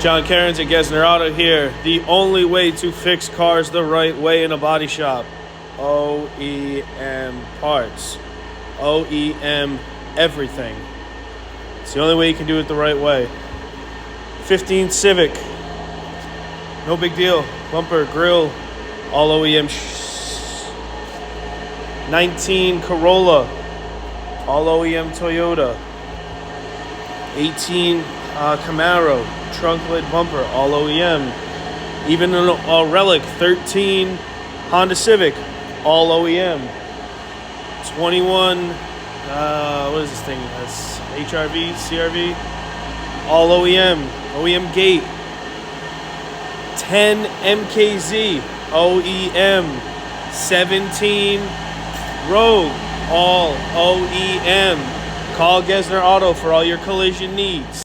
John Cairns at Gesner Auto here. The only way to fix cars the right way in a body shop. OEM parts. OEM everything. It's the only way you can do it the right way. 15 Civic. No big deal. Bumper, grill, all OEM. 19 Corolla. All OEM Toyota. 18 Camaro. Trunk lid bumper, all OEM. Even a Relic 13 Honda Civic, all OEM. 21 what is this thing? That's HRV, CRV, all OEM. OEM Gate. 10 MKZ, OEM. 17 Rogue, all OEM. Call Gesner Auto for all your collision needs.